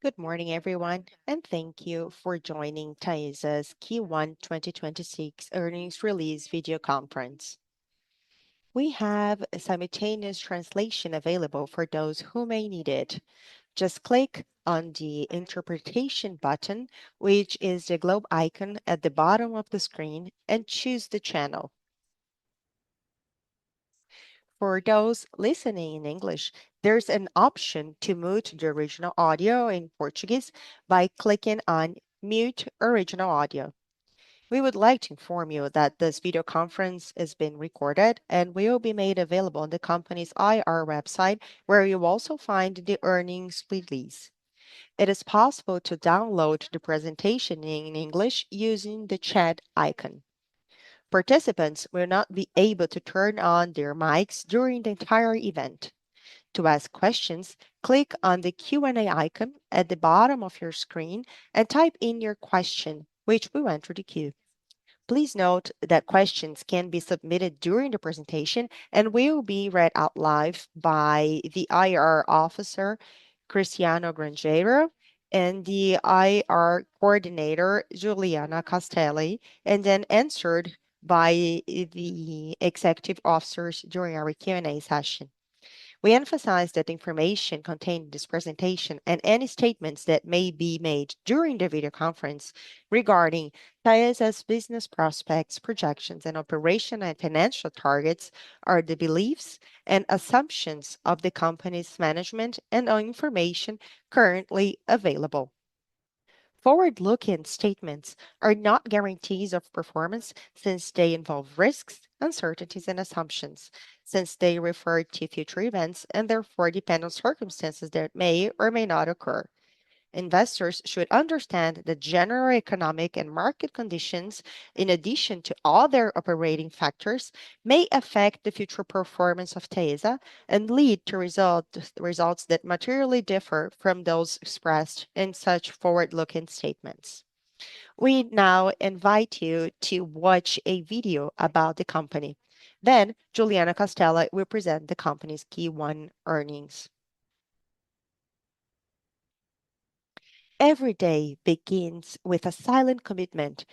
Good morning, everyone, and thank you for joining Taesa's Q1 2026 earnings release video conference. We have a simultaneous translation available for those who may need it. Just click on the interpretation button, which is the globe icon at the bottom of the screen, and choose the channel. For those listening in English, there's an option to mute the original audio in Portuguese by clicking on Mute Original Audio. We would like to inform you that this video conference is being recorded and will be made available on the company's IR website, where you'll also find the earnings release. It is possible to download the presentation in English using the chat icon. Participants will not be able to turn on their mics during the entire event. To ask questions, click on the Q&A icon at the bottom of your screen and type in your question, which will enter the queue. Please note that questions can be submitted during the presentation and will be read out live by the IR officer, Cristiano Grangeiro, and the IR coordinator, Juliana Castelli, and then answered by the executive officers during our Q&A session. We emphasize that the information contained in this presentation and any statements that may be made during the video conference regarding Taesa's business prospects, projections, and operation and financial targets are the beliefs and assumptions of the company's management and on information currently available. Forward-looking statements are not guarantees of performance since they involve risks, uncertainties, and assumptions, since they refer to future events and therefore depend on circumstances that may or may not occur. Investors should understand that general economic and market conditions, in addition to other operating factors, may affect the future performance of TESA and lead to results that materially differ from those expressed in such forward-looking statements. We now invite you to watch a video about the company. Then, Juliana Costella will present the company's Q1 earnings. Every day begins with a silent commitment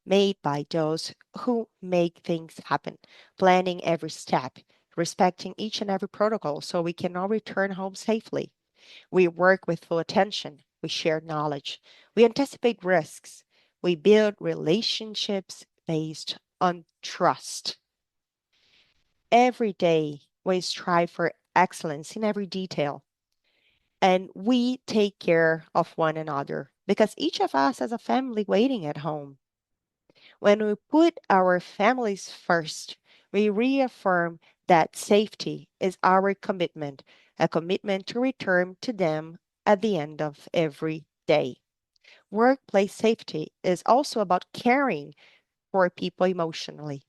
made by those who make things happen, planning every step, respecting each and every protocol so we can all return home safely. We work with full attention, we share knowledge, we anticipate risks, we build relationships based on trust. Every day, we strive for excellence in every detail and we take care of one another because each of us has a family waiting at home. When we put our families first, we reaffirm that safety is our commitment, a commitment to return to them at the end of every day. Workplace safety is also about caring for people emotionally.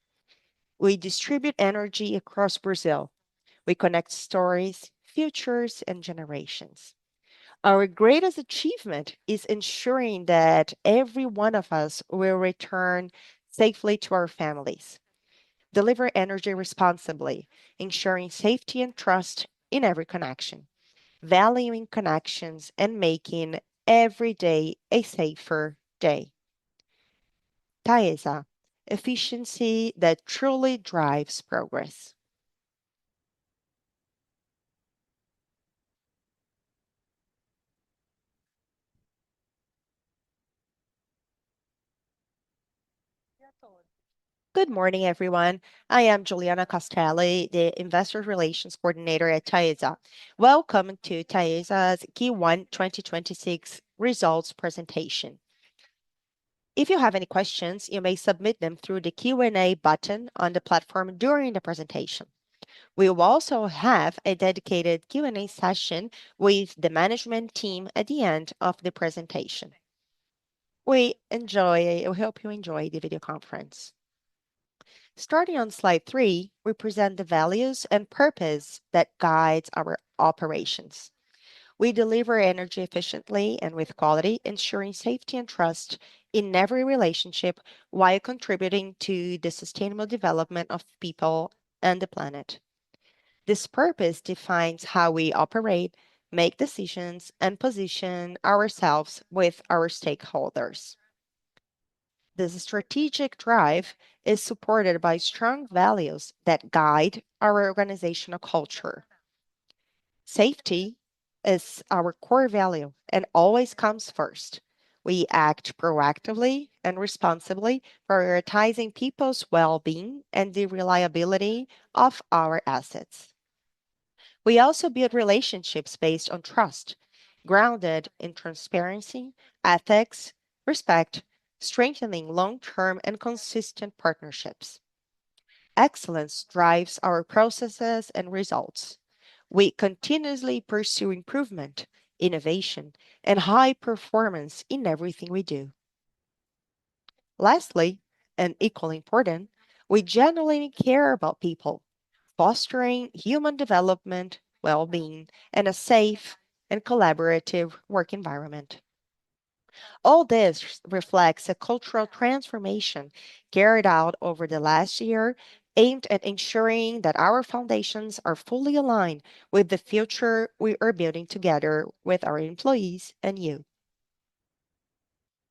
We distribute energy across Brazil. We connect stories, futures, and generations. Our greatest achievement is ensuring that every one of us will return safely to our families, deliver energy responsibly, ensuring safety and trust in every connection, valuing connections, and making every day a safer day. Taesa, efficiency that truly drives progress. Good morning, everyone. I am Juliana Castelli, the Investor Relations Coordinator at Taesa. Welcome to Taesa's Q1 2026 results presentation. If you have any questions, you may submit them through the Q&A button on the platform during the presentation. We will also have a dedicated Q&A session with the management team at the end of the presentation. We hope you enjoy the video conference. Starting on slide 3, we present the values and purpose that guides our operations. We deliver energy efficiently and with quality, ensuring safety and trust in every relationship while contributing to the sustainable development of people and the planet. This purpose defines how we operate, make decisions, and position ourselves with our stakeholders. This strategic drive is supported by strong values that guide our organizational culture. Safety is our core value and always comes first. We act proactively and responsibly, prioritizing people's well being and the reliability of our assets. We also build relationships based on trust, grounded in transparency, ethics, respect, strengthening long term and consistent partnerships. Excellence drives our processes and results. We continuously pursue improvement, innovation, and high performance in everything we do. Lastly, and equally important, we genuinely care about people, fostering human development, well being, and a safe and collaborative work environment. All this reflects a cultural transformation carried out over the last year aimed at ensuring that our foundations are fully aligned with the future we are building together with our employees and you.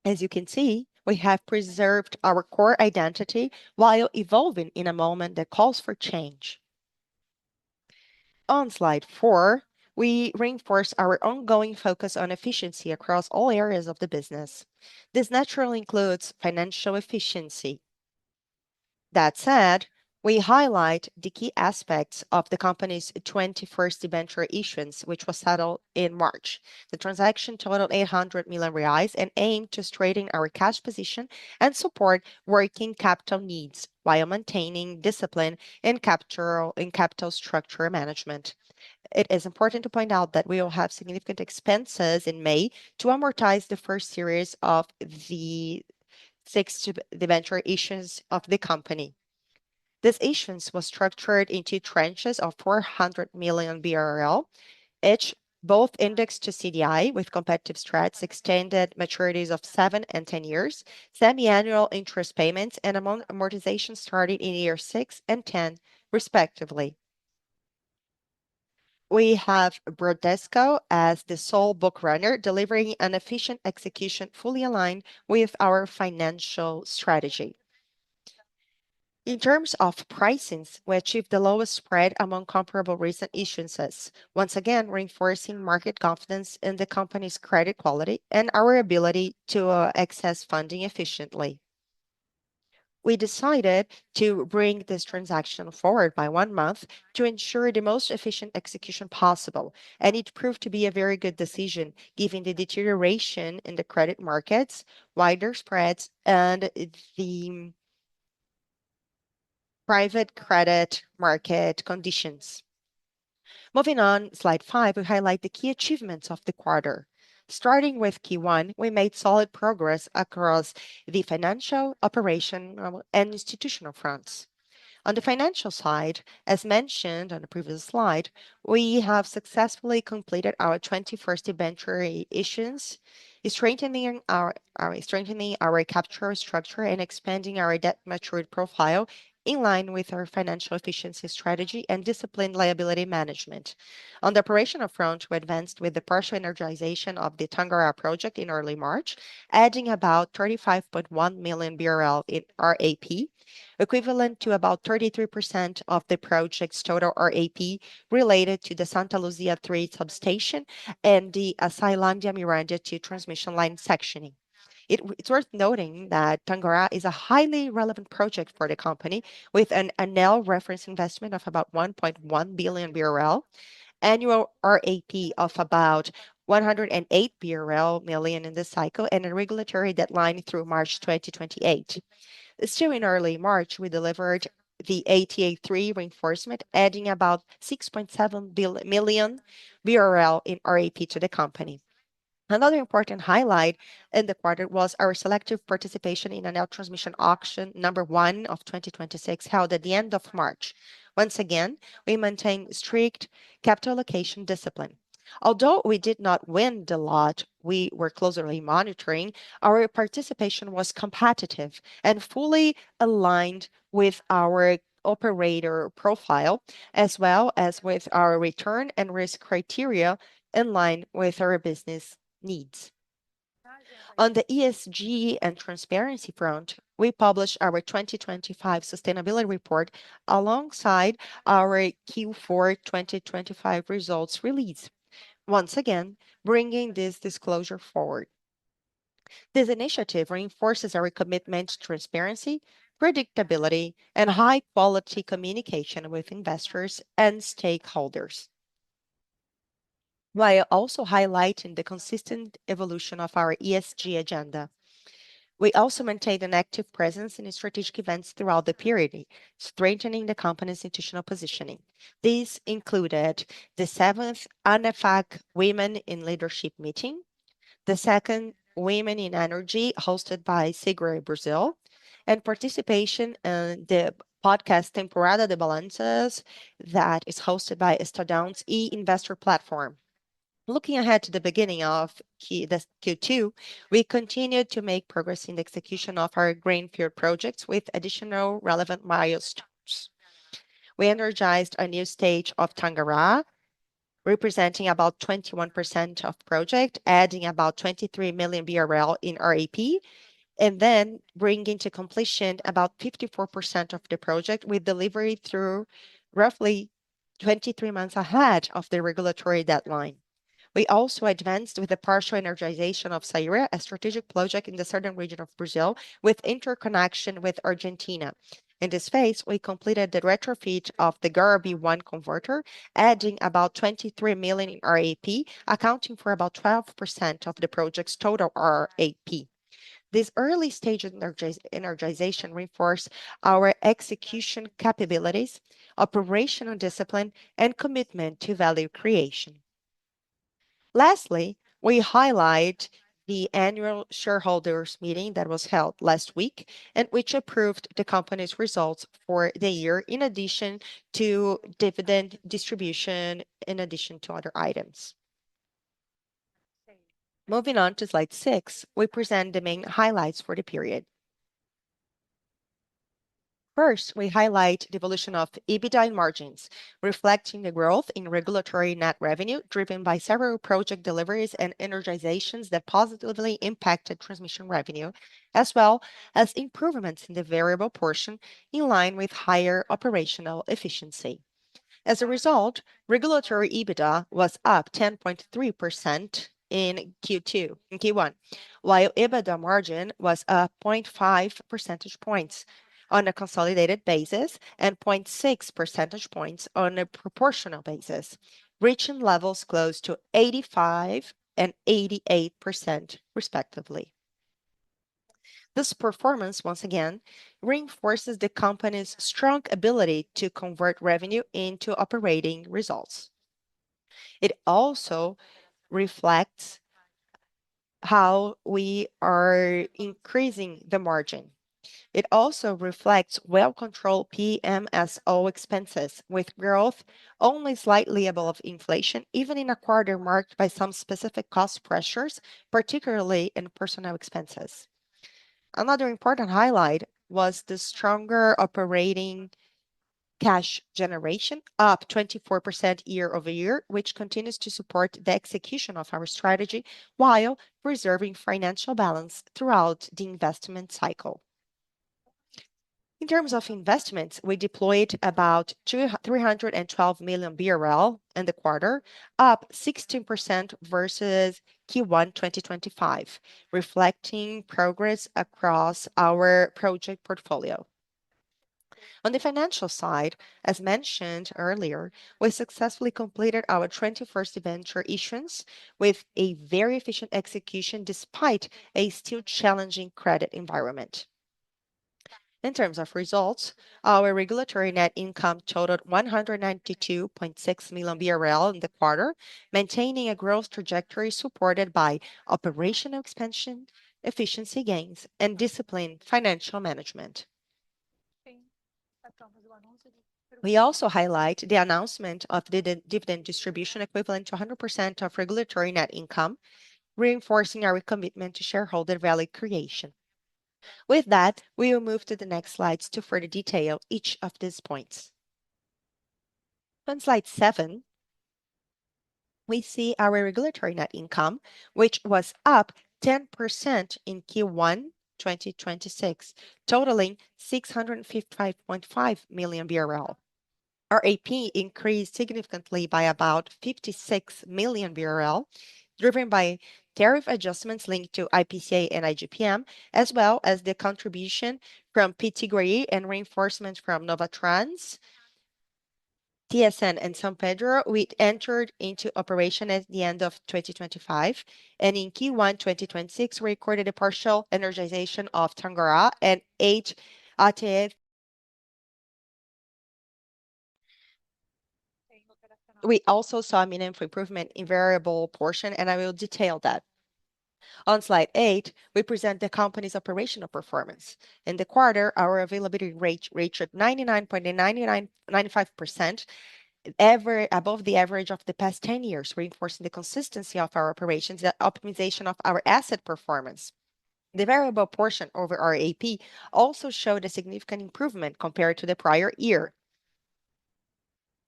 As you can see, we have preserved our core identity while evolving in a moment that calls for change. On slide 4, we reinforce our ongoing focus on efficiency across all areas of the business. This naturally includes financial efficiency. That said, we highlight the key aspects of the company's 21st debenture issuance, which was settled in March. The transaction totaled 800 million reais and aimed to strengthen our cash position and support working capital needs while maintaining discipline in capital structure management. It is important to point out that we will have significant expenses in May to amortize the first series of the six debenture issues of the company. This issuance was structured into tranches of 400 million BRL, each both indexed to CDI with competitive spreads, extended maturities of 7 and 10 years, semi-annual interest payments, and amortization starting in year 6 and 10, respectively. We have Bradesco as the sole book runner, delivering an efficient execution fully aligned with our financial strategy. In terms of pricings, we achieved the lowest spread among comparable recent issuances, once again reinforcing market confidence in the company's credit quality and our ability to access funding efficiently. We decided to bring this transaction forward by 1 month to ensure the most efficient execution possible, and it proved to be a very good decision given the deterioration in the credit markets, wider spreads, and the private credit market conditions. Moving on, slide 5, we highlight the key achievements of the quarter. Starting with Q1, we made solid progress across the financial, operational, and institutional fronts. On the financial side, as mentioned on the previous slide, we have successfully completed our 21st debenture issuance, strengthening our capital structure and expanding our debt maturity profile in line with our financial efficiency strategy and disciplined liability management. On the operational front, we advanced with the partial energization of the Tangará project in early March, adding about 35.1 million BRL in RAP, equivalent to about 33% of the project's total RAP related to the Santa Luzia 3 substation and the Açailândia Miranda 2 transmission line sectioning. It's worth noting that Tangará is a highly relevant project for the company with an annual reference investment of about 1.1 billion BRL, annual RAP of about 108 million in this cycle, and a regulatory deadline through March 2028. Still in early March, we delivered the ATA3 reinforcement, adding about 6.7 million BRL in RAP to the company. Another important highlight in the quarter was our selective participation in ANEEL Transmission Auction number 1 of 2026 held at the end of March. Once again, we maintain strict capital allocation discipline. Although we did not win the lot we were closely monitoring, our participation was competitive and fully aligned with our operator profile, as well as with our return and risk criteria in line with our business needs. On the ESG and transparency front, we published our 2025 sustainability report alongside our Q4 2025 results release, once again bringing this disclosure forward. This initiative reinforces our commitment to transparency, predictability, and high quality communication with investors and stakeholders, while also highlighting the consistent evolution of our ESG agenda. We also maintained an active presence in strategic events throughout the period, strengthening the company's institutional positioning. These included the seventh ANEFAC Women in Leadership meeting, the second Women in Energy, hosted by Segre Brazil, and participation in the podcast Temporada de Balanças, that is hosted by Estadão's e-investor platform. Looking ahead to the beginning of Q2, we continued to make progress in the execution of our greenfield projects with additional relevant milestones. We energized a new stage of Tangará, representing about 21% of project, adding about 23 million BRL in RAP, and then bringing to completion about 54% of the project with delivery through roughly 23 months ahead of the regulatory deadline. We also advanced with the partial energization of Saíra, a strategic project in the southern region of Brazil with interconnection with Argentina. In this phase, we completed the retrofit of the Garabi 1 converter, adding about 23 million in RAP, accounting for about 12% of the project's total RAP. This early stage energization reinforced our execution capabilities, operational discipline, and commitment to value creation. Lastly, we highlight the annual shareholders meeting that was held last week and which approved the company's results for the year in addition to dividend distribution in addition to other items. Moving on to slide 6, we present the main highlights for the period. First, we highlight the evolution of EBITDA and margins, reflecting the growth in regulatory net revenue driven by several project deliveries and energizations that positively impacted transmission revenue, as well as improvements in the variable portion in line with higher operational efficiency. As a result, regulatory EBITDA was up 10.3% in Q1, while EBITDA margin was up 0.5 percentage points on a consolidated basis and 0.6 percentage points on a proportional basis, reaching levels close to 85% and 88% respectively. This performance, once again, reinforces the company's strong ability to convert revenue into operating results. It also reflects how we are increasing the margin. It also reflects well-controlled PMSO expenses, with growth only slightly above inflation, even in a quarter marked by some specific cost pressures, particularly in personnel expenses. Another important highlight was the stronger operating cash generation, up 24% year-over-year, which continues to support the execution of our strategy while preserving financial balance throughout the investment cycle. In terms of investments, we deployed about 312 million BRL in the quarter, up 16% versus Q1 2025, reflecting progress across our project portfolio. On the financial side, as mentioned earlier, we successfully completed our 21st debenture issuance with a very efficient execution despite a still challenging credit environment. In terms of results, our regulatory net income totaled 192.6 million BRL in the quarter, maintaining a growth trajectory supported by operational expansion, efficiency gains, and disciplined financial management. We also highlight the announcement of the dividend distribution equivalent to 100% of regulatory net income, reinforcing our commitment to shareholder value creation. With that, we will move to the next slides to further detail each of these points. On slide 7, we see our regulatory net income, which was up 10% in Q1 2026, totaling 655.5 million BRL. Our AP increased significantly by about 56 million BRL, driven by tariff adjustments linked to IPCA and IGPM, as well as the contribution from Pitiguari and reinforcement from Novatrans, TSN, and San Pedro. We entered into operation at the end of 2025, and in Q1 2026, we recorded a partial energization of Tangará and 8 ATE. We also saw a meaningful improvement in variable portion, and I will detail that. On slide 8, we present the company's operational performance. In the quarter, our availability rate reached 99.95%, ever above the average of the past 10 years, reinforcing the consistency of our operations and optimization of our asset performance. The variable portion over our AP also showed a significant improvement compared to the prior year.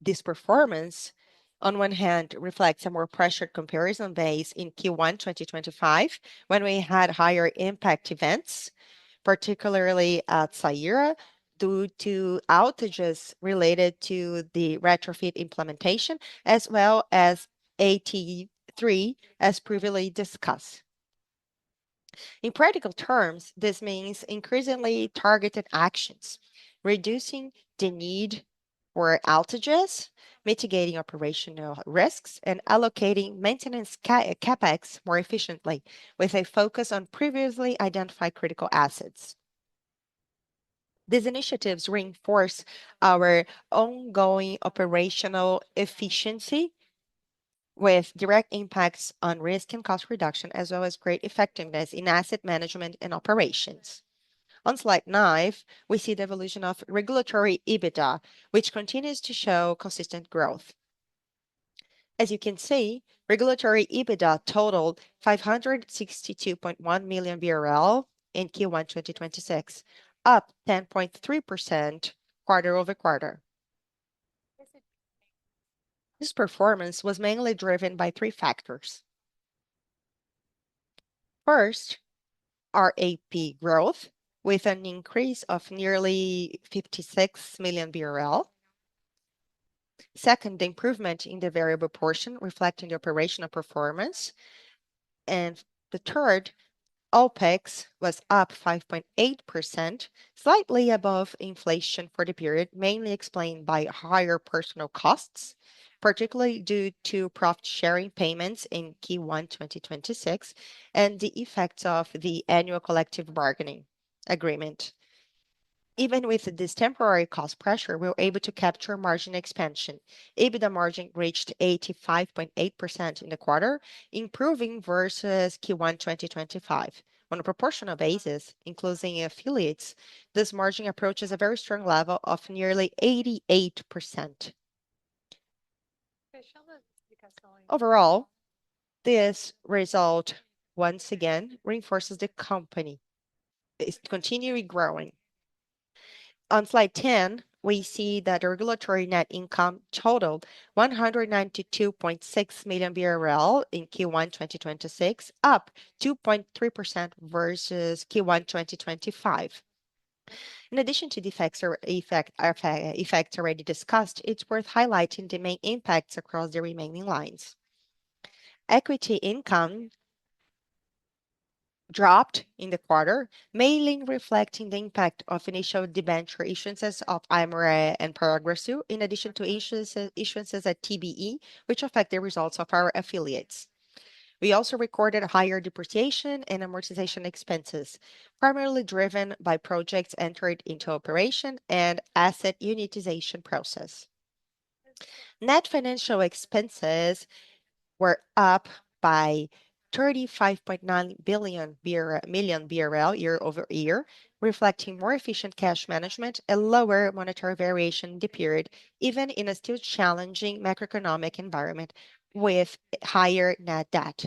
This performance, on one hand, reflects a more pressured comparison base in Q1 2025, when we had higher impact events, particularly at Saíra, due to outages related to the retrofit implementation, as well as AT3, as previously discussed. In practical terms, this means increasingly targeted actions, reducing the need for outages, mitigating operational risks, and allocating maintenance CapEx more efficiently, with a focus on previously identified critical assets. These initiatives reinforce our ongoing operational efficiency with direct impacts on risk and cost reduction, as well as great effectiveness in asset management and operations. On slide 9, we see the evolution of regulatory EBITDA, which continues to show consistent growth. As you can see, regulatory EBITDA totaled 562.1 million BRL in Q1 2026, up 10.3% quarter-over-quarter. This performance was mainly driven by three factors. First, our AP growth, with an increase of nearly 56 million BRL. Second, the improvement in the variable portion, reflecting the operational performance. The third, OpEx was up 5.8%, slightly above inflation for the period, mainly explained by higher personal costs, particularly due to profit-sharing payments in Q1 2026 and the effects of the annual collective bargaining agreement. Even with this temporary cost pressure, we were able to capture margin expansion. EBITDA margin reached 85.8% in the quarter, improving versus Q1 2025. On a proportional basis, including affiliates, this margin approaches a very strong level of nearly 88%. Overall, this result once again reinforces the company is continuing growing. On slide 10, we see that the regulatory net income totaled 192.6 million BRL in Q1 2026, up 2.3% versus Q1 2025. In addition to the effects already discussed, it's worth highlighting the main impacts across the remaining lines. Equity income dropped in the quarter, mainly reflecting the impact of initial debenture issuances of Aimoré and Progresso, in addition to issuances at TBE, which affect the results of our affiliates. We also recorded higher depreciation and amortization expenses, primarily driven by projects entered into operation and asset unitization process. Net financial expenses were up by 35.9 million BRL year-over-year, reflecting more efficient cash management and lower monetary variation in the period, even in a still challenging macroeconomic environment with higher net debt.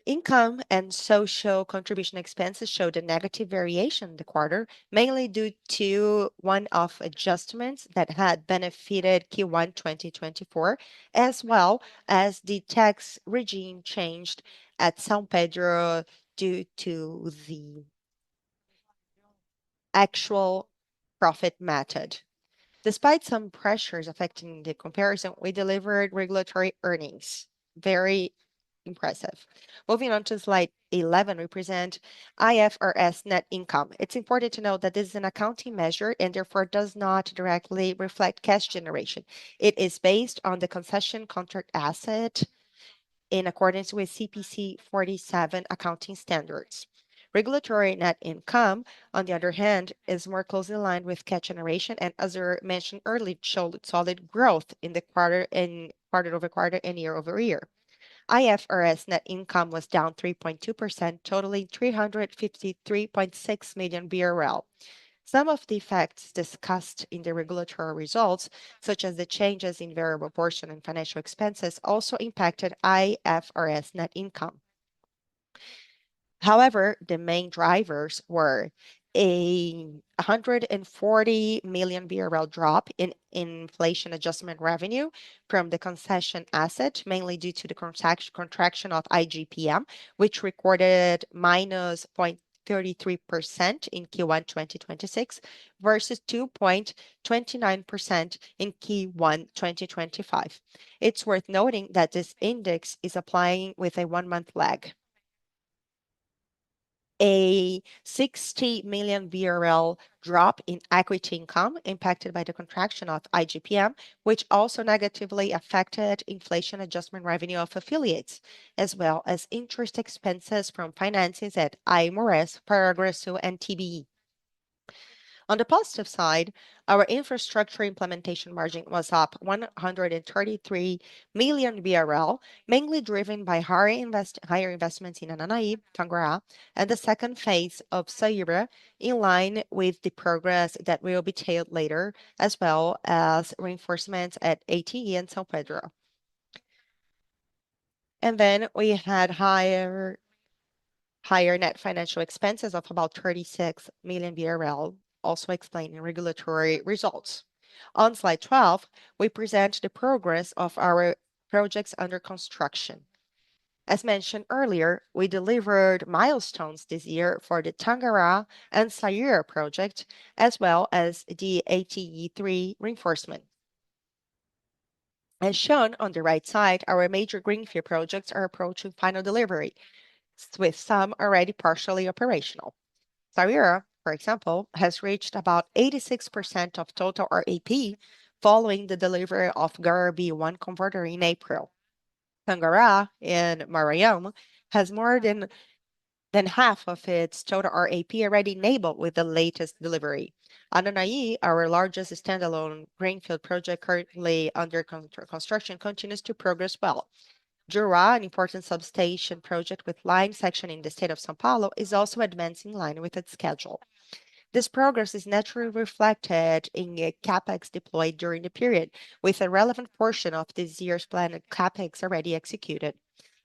Income and social contribution expenses showed a negative variation in the quarter, mainly due to one-off adjustments that had benefited Q1 2024, as well as the tax regime changed at São Pedro due to the actual profit method. Despite some pressures affecting the comparison, we delivered regulatory earnings. Very impressive. Moving on to slide 11, we present IFRS net income. It's important to note that this is an accounting measure and therefore does not directly reflect cash generation. It is based on the concession contract asset in accordance with CPC 47 accounting standards. Regulatory net income, on the other hand, is more closely aligned with cash generation and, as I mentioned earlier, showed solid growth in the quarter over quarter and year over year. IFRS net income was down 3.2%, totaling 353.6 million BRL. Some of the effects discussed in the regulatory results, such as the changes in variable portion and financial expenses, also impacted IFRS net income. However, the main drivers were a 140 million BRL drop in inflation adjustment revenue from the concession asset, mainly due to the contraction of IGPM, which recorded minus 0.33% in Q1 2026 versus 2.29% in Q1 2025. It's worth noting that this index is applying with a 1-month lag. A 60 million BRL drop in equity income impacted by the contraction of IGPM, which also negatively affected inflation adjustment revenue of affiliates, as well as interest expenses from finances at Aimorés, Progresso, and TBE. On the positive side, our infrastructure implementation margin was up 133 million BRL, mainly driven by higher investments in Ananaí, Tangará, and the second phase of Saíra, in line with the progress that will be detailed later, as well as reinforcements at ATE and São Pedro. And then we had higher net financial expenses of about 36 million BRL, also explaining regulatory results. On slide 12, we present the progress of our projects under construction. As mentioned earlier, we delivered milestones this year for the Tangará and Saíra project, as well as the ATE3 reinforcement. As shown on the right side, our major greenfield projects are approaching final delivery, with some already partially operational. Saíra, for example, has reached about 86% of total RAP following the delivery of Garabi 1 converter in April. Tangará in Maranhão has more than half of its total RAP already enabled with the latest delivery. Ananaí, our largest standalone greenfield project currently under construction, continues to progress well. Jurá, an important substation project with line section in the state of São Paulo, is also advancing in line with its schedule. This progress is naturally reflected in CapEx deployed during the period, with a relevant portion of this year's planned CapEx already executed.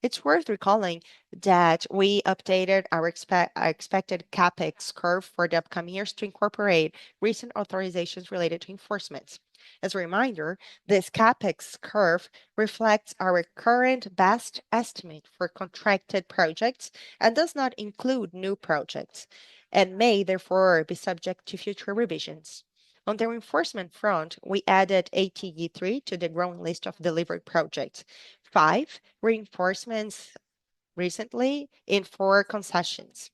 It's worth recalling that we updated our expected CapEx curve for the upcoming years to incorporate recent authorizations related to enforcements. As a reminder, this CapEx curve reflects our current best estimate for contracted projects and does not include new projects, and may therefore be subject to future revisions. On the reinforcement front, we added ATE3 to the growing list of delivered projects. 5 reinforcements recently in 4 concessions.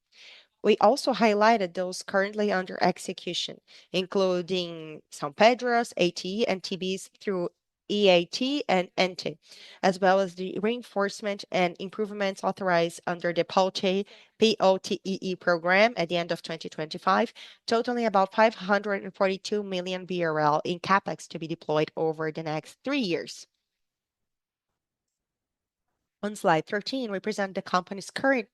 We also highlighted those currently under execution, including São Pedro's, ATE, and TB's through EAT and ENTE, as well as the reinforcement and improvements authorized under the POTEE program at the end of 2025, totaling about 542 million BRL in CapEx to be deployed over the next 3 years. On slide 13, we present the company's current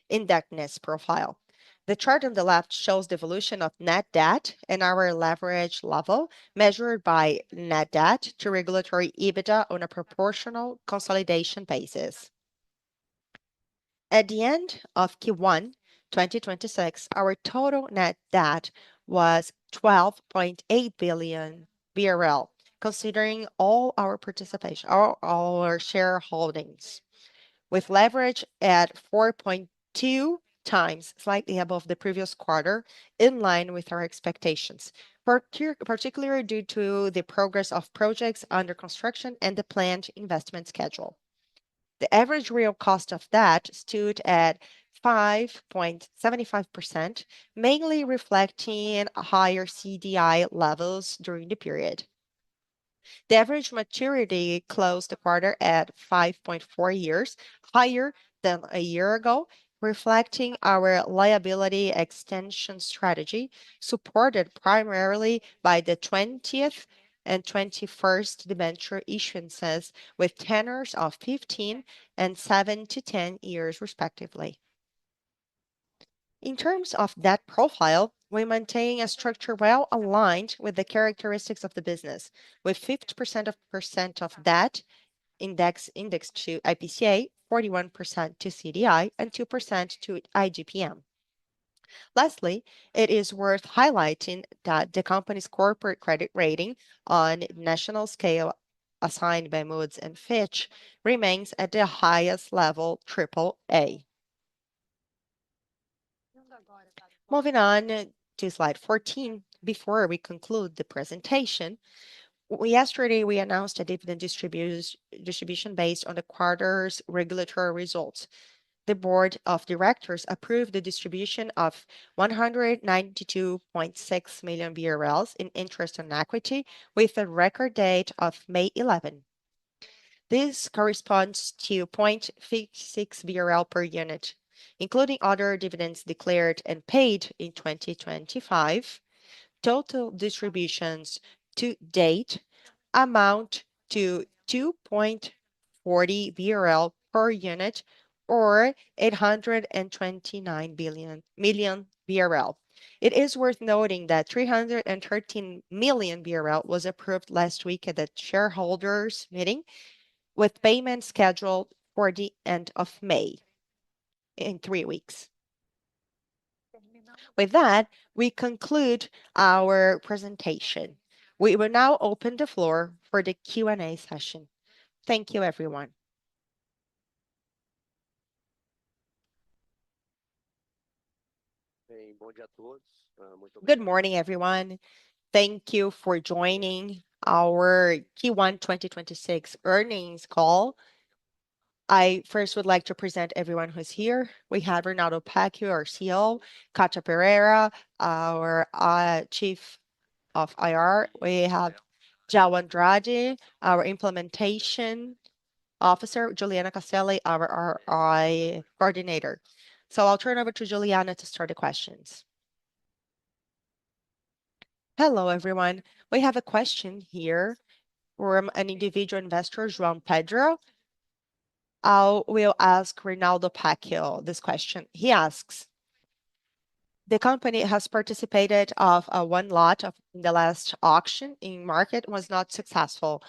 indebtedness profile. The chart on the left shows the evolution of net debt and our leverage level measured by net debt to regulatory EBITDA on a proportional consolidation basis. At the end of Q1 2026, our total net debt was 12.8 billion BRL, considering all our participation, all our shareholdings, with leverage at 4.2 times, slightly above the previous quarter, in line with our expectations, particularly due to the progress of projects under construction and the planned investment schedule. The average real cost of that stood at 5.75%, mainly reflecting higher CDI levels during the period. The average maturity closed the quarter at 5.4 years, higher than a year ago, reflecting our liability extension strategy, supported primarily by the 20th and 21st debenture issuances with tenors of 15 and 7 to 10 years, respectively. In terms of debt profile, we maintain a structure well aligned with the characteristics of the business, with 50% of debt indexed to IPCA, 41% to CDI, and 2% to IGPM. Lastly, it is worth highlighting that the company's corporate credit rating on national scale assigned by Moody's and Fitch remains at the highest level, AAA. Moving on to slide 14, before we conclude the presentation, yesterday we announced a dividend distribution based on the quarter's regulatory results. The board of directors approved the distribution of 192.6 million BRL in interest on equity with a record date of May 11. This corresponds to 0.56 BRL per unit, including other dividends declared and paid in 2025. Total distributions to date amount to 2.40 BRL per unit, or 829 million BRL. It is worth noting that 313 million BRL was approved last week at the shareholders meeting, with payment scheduled for the end of May, in 3 weeks. With that, we conclude our presentation. We will now open the floor for the Q&A session. Thank you, everyone. Good morning, everyone. Thank you for joining our Q1 2026 earnings call. I first would like to present everyone who's here. We have Ronaldo Pecchio, our CEO, Catia Pereira, our Chief of IR. We have João Andrade, our Implementation Officer, Juliana Castelli, our RI Coordinator. I'll turn over to Juliana to start the questions. Hello, everyone. We have a question here from an individual investor, João Pedro. We'll ask Ronaldo Pecchio this question. He asks, the company has participated of one lot of the last auction in market was not successful.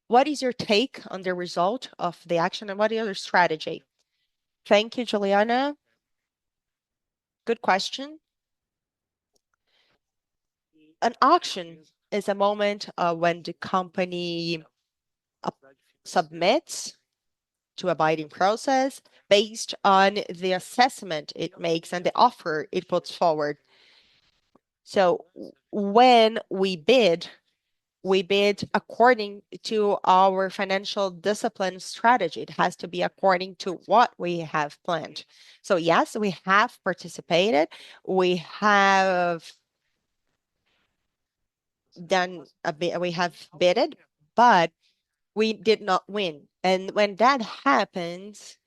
What is your take on the result of the action, and what is your strategy? Thank you, Juliana. Good question. An auction is a moment when the company submits to a bidding process based on the assessment it makes and the offer it puts forward. When we bid according to our financial discipline strategy. It has to be according to what we have planned. Yes, we have participated. We have bidded, but we did not win. When that happens,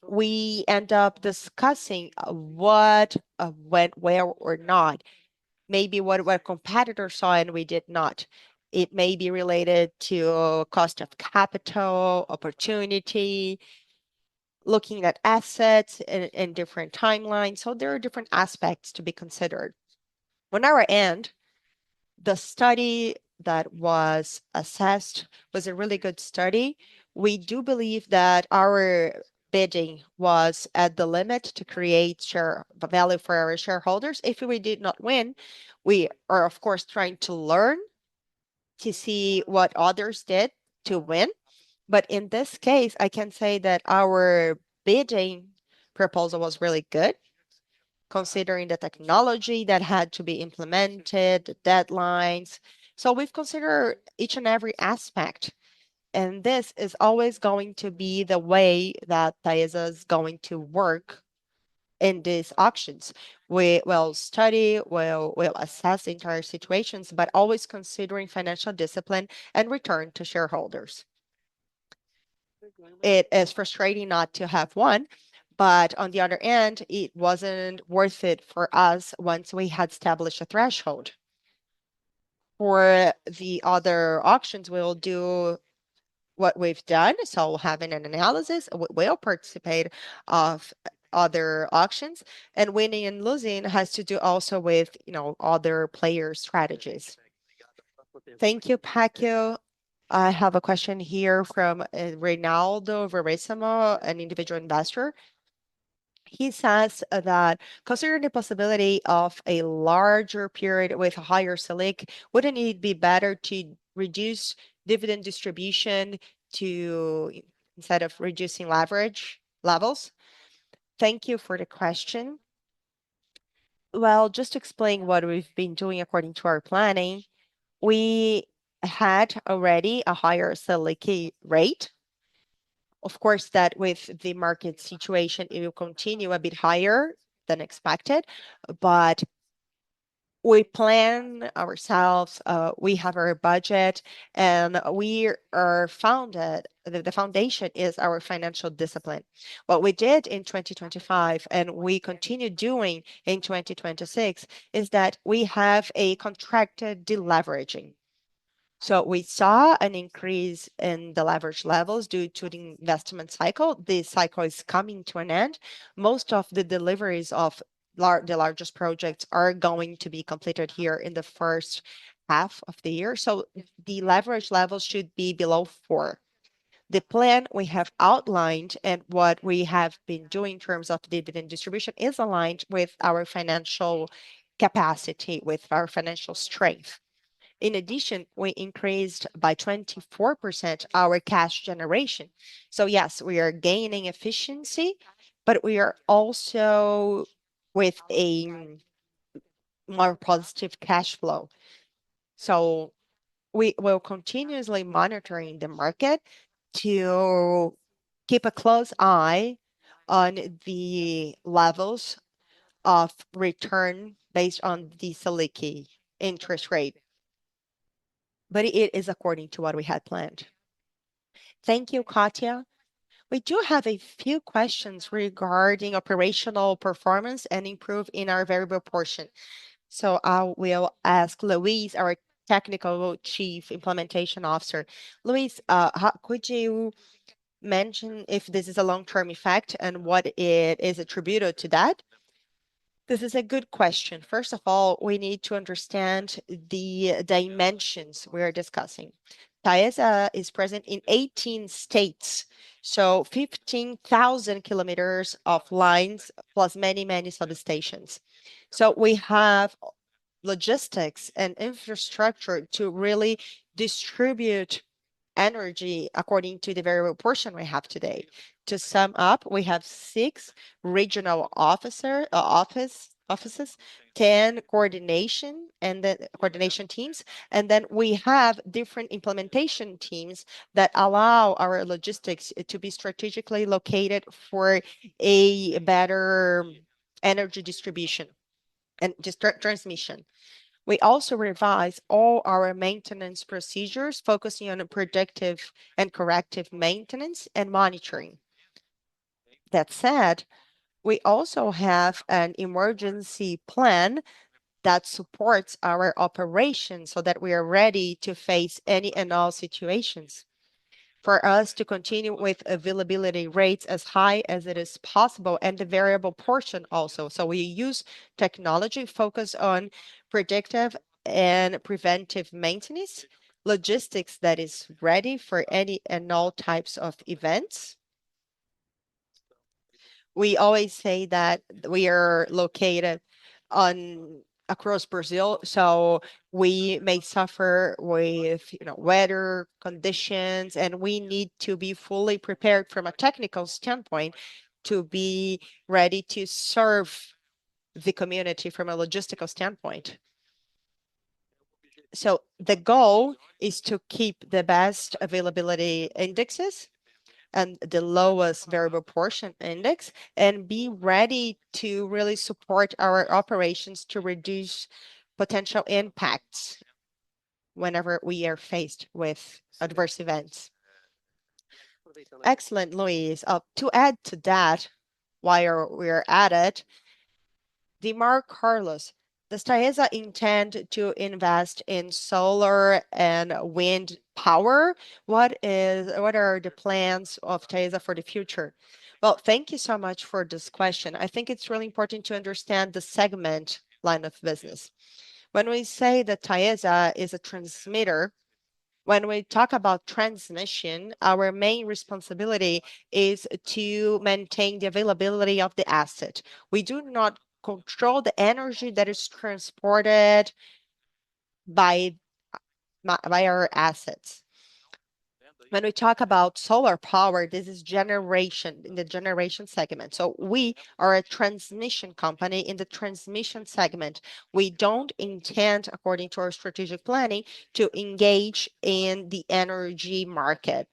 we end up discussing what went well or not. Maybe what competitors saw and we did not. It may be related to cost of capital, opportunity, looking at assets in different timelines. There are different aspects to be considered. On our end, the study that was assessed was a really good study. We do believe that our bidding was at the limit to create share value for our shareholders. If we did not win, we are of course trying to learn to see what others did to win. But in this case, I can say that our bidding proposal was really good, considering the technology that had to be implemented, the deadlines. So we've considered each and every aspect. And this is always going to be the way that Taesa is going to work in these auctions. We will study, we'll assess the entire situations, but always considering financial discipline and return to shareholders. It is frustrating not to have one, but on the other end, it wasn't worth it for us once we had established a threshold. For the other auctions, we'll do what we've done. So having an analysis, we'll participate of other auctions, and winning and losing has to do also with, other player strategies. Thank you, Pacquiao. I have a question here from Reynaldo Verissimo, an individual investor. He says that considering the possibility of a larger period with a higher Selic, wouldn't it be better to reduce dividend distribution to instead of reducing leverage levels? Thank you for the question. Well, just to explain what we've been doing according to our planning, we had already a higher Selic rate. Of course, that with the market situation, it will continue a bit higher than expected, but we plan ourselves, we have our budget, and we are founded, the foundation is our financial discipline. What we did in 2025, and we continue doing in 2026, is that we have a contracted deleveraging. So we saw an increase in the leverage levels due to the investment cycle. This cycle is coming to an end. Most of the deliveries of the largest projects are going to be completed here in the first half of the year. So the leverage levels should be below 4. The plan we have outlined and what we have been doing in terms of dividend distribution is aligned with our financial capacity, with our financial strength. In addition, we increased by 24% our cash generation. So yes, we are gaining efficiency, but we are also with a more positive cash flow. So we will continuously monitoring the market to keep a close eye on the levels of return based on the Selic interest rate. But it is according to what we had planned. Thank you, Katya. We do have a few questions regarding operational performance and improve in our variable portion. So I will ask Luis, our technical chief implementation officer. Luis, could you mention if this is a long-term effect and what it is attributed to that? This is a good question. First of all, we need to understand the dimensions we're discussing. Taesa is present in 18 states, so 15,000 kilometers of lines plus many, many substations. So we have logistics and infrastructure to really distribute energy according to the variable portion we have today. To sum up, we have 6 regional offices, 10 coordination teams, and then we have different implementation teams that allow our logistics to be strategically located for a better energy distribution and transmission. We also revise all our maintenance procedures, focusing on predictive and corrective maintenance and monitoring. That said, we also have an emergency plan that supports our operation so that we are ready to face any and all situations. For us to continue with availability rates as high as it is possible and the variable portion also. So we use technology focused on predictive and preventive maintenance, logistics that is ready for any and all types of events, We always say that we are located on across Brazil, so we may suffer with weather conditions, and we need to be fully prepared from a technical standpoint to be ready to serve the community from a logistical standpoint. So the goal is to keep the best availability indexes and the lowest variable portion index and be ready to really support our operations to reduce potential impacts whenever we are faced with adverse events. Excellent, Luis. To add to that, while we're at it, Dimar Carlos, does Taesa intend to invest in solar and wind power? What are the plans of Taesa for the future? Well, thank you so much for this question. I think it's really important to understand the segment line of business. When we say that Taesa is a transmitter, when we talk about transmission, our main responsibility is to maintain the availability of the asset. We do not control the energy that is transported by, by our assets. When we talk about solar power, this is generation in the generation segment. So we are a transmission company in the transmission segment. We don't intend, according to our strategic planning, to engage in the energy market.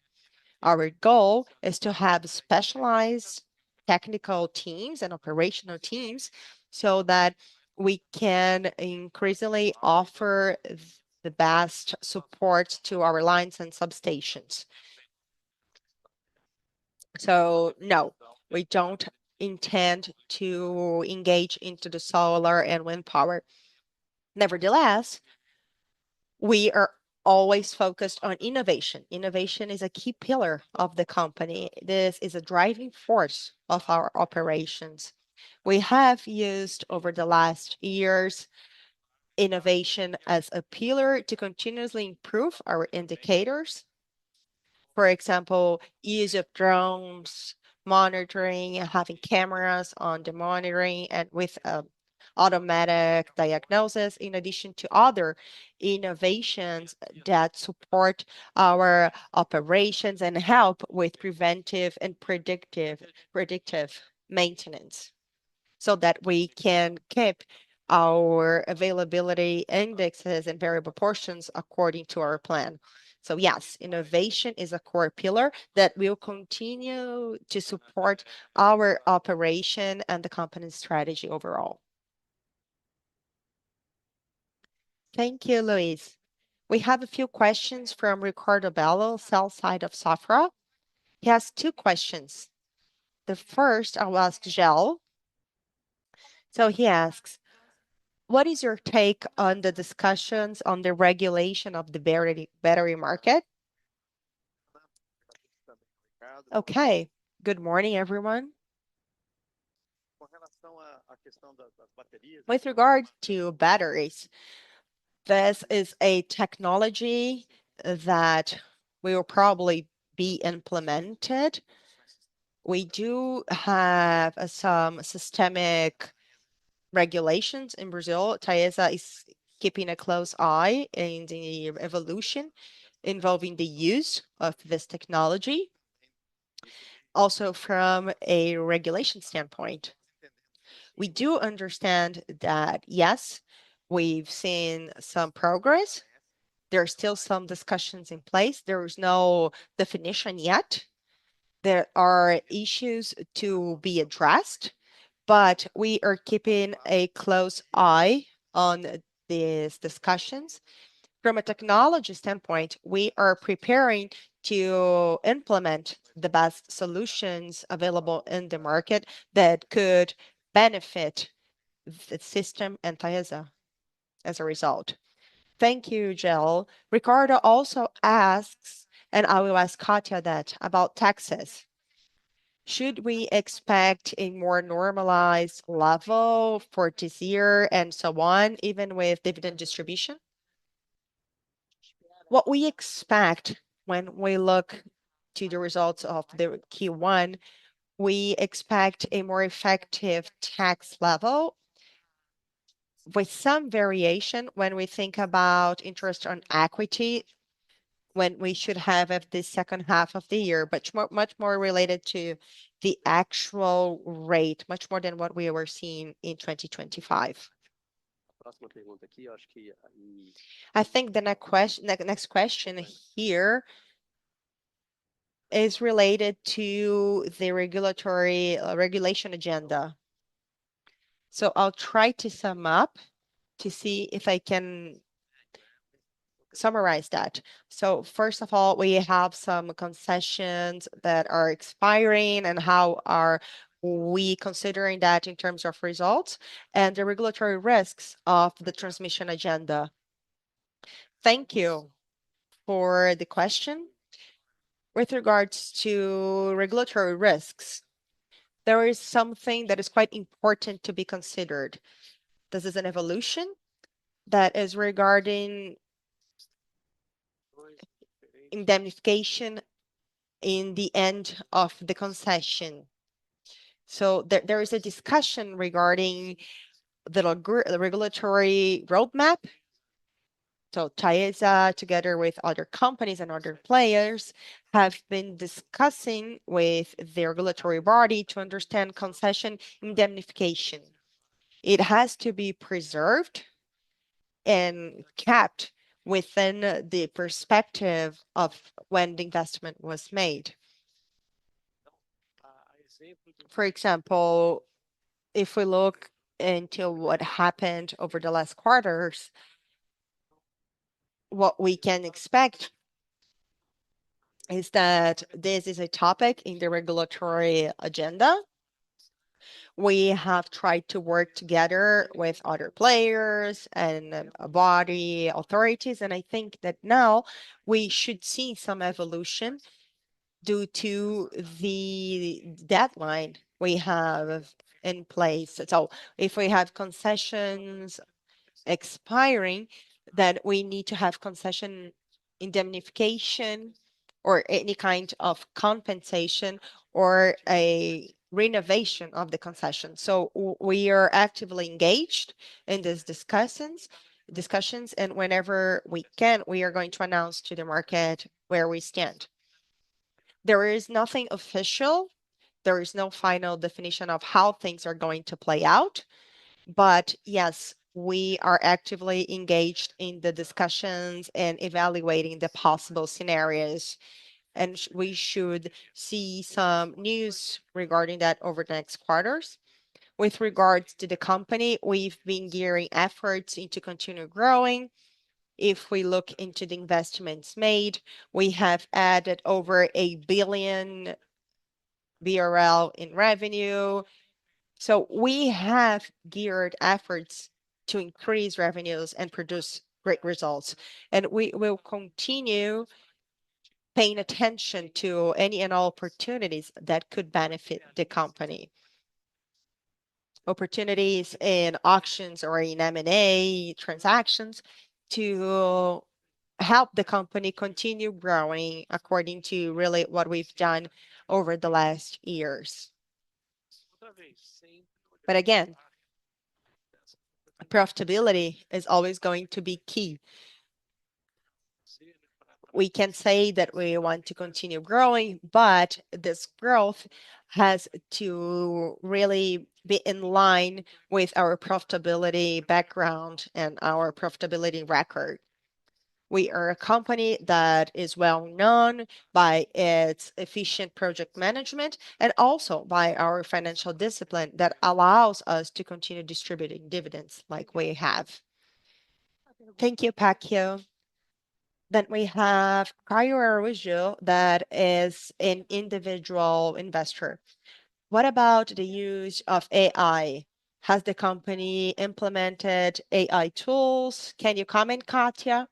Our goal is to have specialized technical teams and operational teams so that we can increasingly offer the best support to our lines and substations. So no, we don't intend to engage into the solar and wind power. Nevertheless, we are always focused on innovation. Innovation is a key pillar of the company. This is a driving force of our operations. We have used over the last years innovation as a pillar to continuously improve our indicators. For example, use of drones, monitoring, having cameras on the monitoring and with automatic diagnosis, in addition to other innovations that support our operations and help with preventive and predictive maintenance so that we can keep our availability indexes and variable portions according to our plan. So yes, innovation is a core pillar that will continue to support our operation and the company's strategy overall. Thank you, Luis. We have a few questions from Ricardo Bello, sell side of Safra. He has two questions. The first I'll ask Gel. So he asks, what is your take on the discussions on the regulation of the battery market? Okay, good morning, everyone. With regard to batteries, this is a technology that will probably be implemented. We do have some systemic regulations in Brazil. Taesa is keeping a close eye in the evolution involving the use of this technology. Also, from a regulation standpoint, we do understand that, yes, we've seen some progress. There are still some discussions in place. There is no definition yet. There are issues to be addressed, but we are keeping a close eye on these discussions. From a technology standpoint, we are preparing to implement the best solutions available in the market that could benefit the system and Taesa as a result. Thank you, Jill. Ricardo also asks, and I will ask Katya that about taxes. Should we expect a more normalized level for this year and so on, even with dividend distribution? What we expect when we look to the results of the Q1, we expect a more effective tax level with some variation when we think about interest on equity, when we should have at the second half of the year, but much more related to the actual rate, much more than what we were seeing in 2025. I think the next question here is related to the regulatory regulation agenda. So I'll try to sum up to see if I can summarize that. So first of all, we have some concessions that are expiring, and how are we considering that in terms of results and the regulatory risks of the transmission agenda? Thank you for the question. With regards to regulatory risks, there is something that is quite important to be considered. This is an evolution that is regarding indemnification in the end of the concession. So there is a discussion regarding the regulatory roadmap. So Taesa, together with other companies and other players, have been discussing with the regulatory body to understand concession indemnification. It has to be preserved and kept within the perspective of when the investment was made. For example, if we look into what happened over the last quarters, what we can expect is that this is a topic in the regulatory agenda. We have tried to work together with other players and body authorities, and I think that now we should see some evolution due to the deadline we have in place. So if we have concessions expiring, then we need to have concession indemnification or any kind of compensation or a renovation of the concession. So we are actively engaged in these discussions, and whenever we can, we are going to announce to the market where we stand. There is nothing official. There is no final definition of how things are going to play out. But yes, we are actively engaged in the discussions and evaluating the possible scenarios. And we should see some news regarding that over the next quarters. With regards to the company, we've been gearing efforts into continue growing. If we look into the investments made, we have added over 1 billion BRL in revenue. So we have geared efforts to increase revenues and produce great results. And we will continue paying attention to any and all opportunities that could benefit the company. Opportunities in auctions or in M&A transactions to help the company continue growing according to really what we've done over the last years. But again, profitability is always going to be key. We can say that we want to continue growing, but this growth has to really be in line with our profitability background and our profitability record. We are a company that is well known by its efficient project management and also by our financial discipline that allows us to continue distributing dividends like we have. Thank you, Pacquiao. Then we have Caio Araújo, that is an individual investor. What about the use of AI? Has the company implemented AI tools? Can you comment, Katia?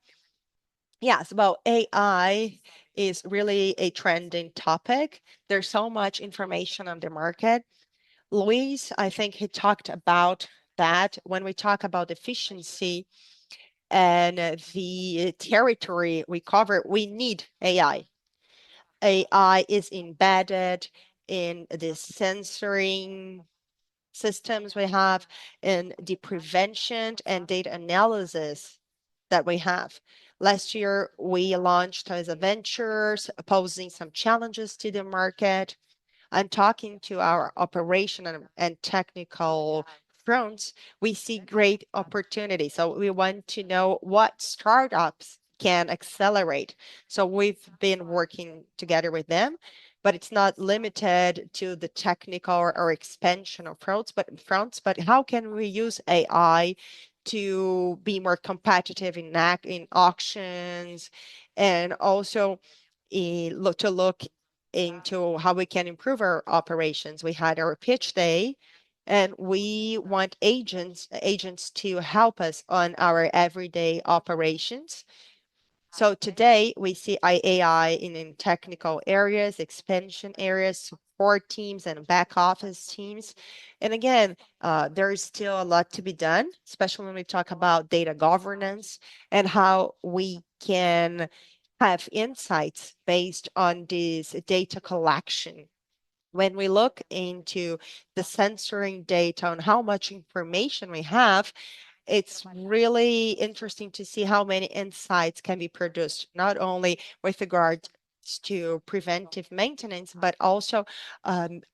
Yes, well, AI is really a trending topic. There's so much information on the market. Luis, I think he talked about that. When we talk about efficiency and the territory we cover, we need AI. AI is embedded in the sensoring systems we have, in the prevention and data analysis that we have. Last year, we launched as a ventures, posing some challenges to the market and talking to our operation and technical fronts, we see great opportunity. So we want to know what startups can accelerate. So we've been working together with them, but it's not limited to the technical or expansion of fronts, but how can we use AI to be more competitive in auctions, and also look into how we can improve our operations. We had our pitch day, and we want agents to help us on our everyday operations. So today we see AI in technical areas, expansion areas, support teams, and back office teams. And again, there is still a lot to be done, especially when we talk about data governance and how we can have insights based on this data collection. When we look into the censoring data on how much information we have, it's really interesting to see how many insights can be produced, not only with regards to preventive maintenance, but also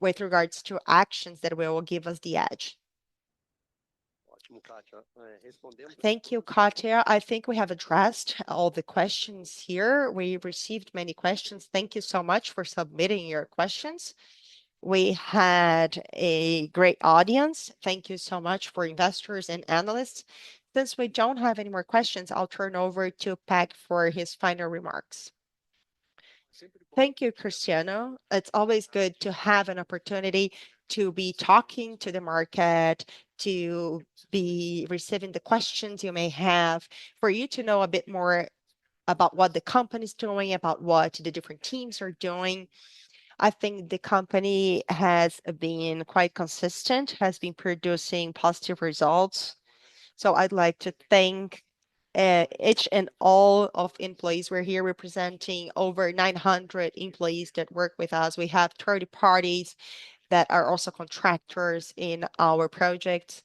with regards to actions that will give us the edge. Thank you, Katya. I think we have addressed all the questions here. We received many questions. Thank you so much for submitting your questions. We had a great audience. Thank you so much for investors and analysts. Since we don't have any more questions, I'll turn over to Peg for his final remarks. Thank you, Cristiano. It's always good to have an opportunity to be talking to the market, to be receiving the questions you may have, for you to know a bit more about what the company is doing, about what the different teams are doing. I think the company has been quite consistent, has been producing positive results. So I'd like to thank each and all of employees. We're here representing over 900 employees that work with us. We have 30 parties that are also contractors in our projects.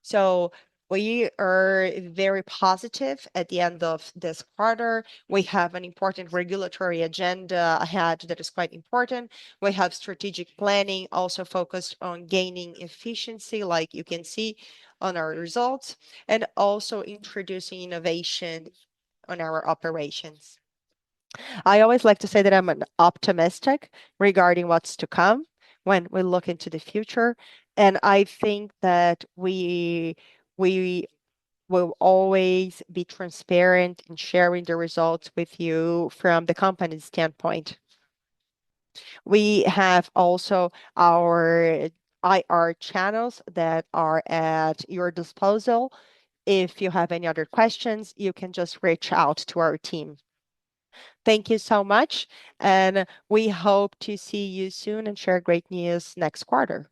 So we are very positive at the end of this quarter. We have an important regulatory agenda ahead that is quite important. We have strategic planning also focused on gaining efficiency, like you can see on our results, and also introducing innovation on our operations. I always like to say that I'm an optimistic regarding what's to come when we look into the future. And I think that we will always be transparent in sharing the results with you from the company's standpoint. We have also our IR channels that are at your disposal. If you have any other questions, you can just reach out to our team. Thank you so much, and we hope to see you soon and share great news next quarter.